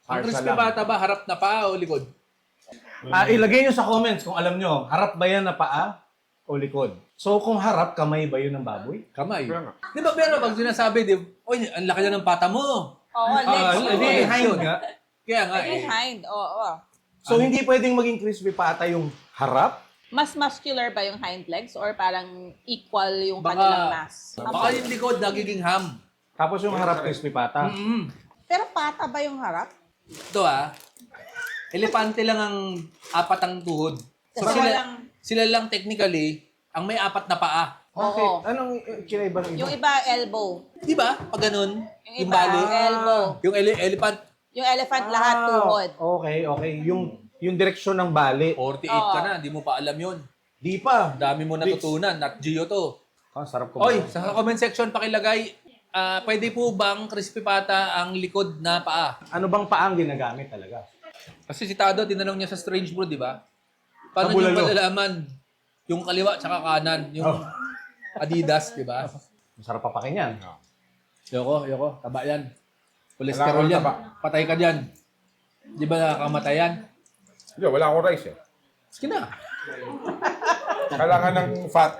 Ang Parsa crispy lang. pata ba, harap na paa o likod? Ilagay nyo sa comments kung alam nyo, harap ba yan na paa o likod? So kung harap, kamay ba yun ng baboy? Kamay. Kaya nga. Di ba, pero pag sinasabi, oy, ang laki na ng pata mo. Oo, legs. Hindi, legs hind yun. nga. Kaya nga Ay, eh. hind. Oo. So hindi pwedeng maging crispy pata yung harap? Mas muscular ba yung hind legs or parang equal yung kanilang mass? Baka yung likod nagiging ham. Tapos yung harap crispy pata? Pero pata ba yung harap? Ito elepante lang ang apat ang tuhod. So Kasi sila, walang- sila lang technically ang may apat na paa. Okay. Oo. Anong kinaiba ng iba? Yung iba, elbow. Di ba? Pag ganun, Yung yung iba, bali. elbow. Yung elephant, Yung elephant, lahat tuhod. Okay. Yung direksyon ng bali. 48 ka na, di mo pa alam yun. Di pa. Ang dami mo natutunan, not Gio to. Sarap ko. Oy, sa comment section pakilagay, pwede po bang crispy pata ang likod na paa? Ano bang paang ginagamit talaga? Kasi si Tado, tinanong niya sa Strange Brew, di ba? Paano Sa niyo bulalo. malalaman yung kaliwa tsaka kanan, yung Adidas, di ba? Masarap papakin yan. Yoko, taba yan. Cholesterol Kailangan yan. taba. Patay ka dyan. Di ba nakakamatay yan? Hindi, wala akong rice eh. Sige na. Kailangan ng fat.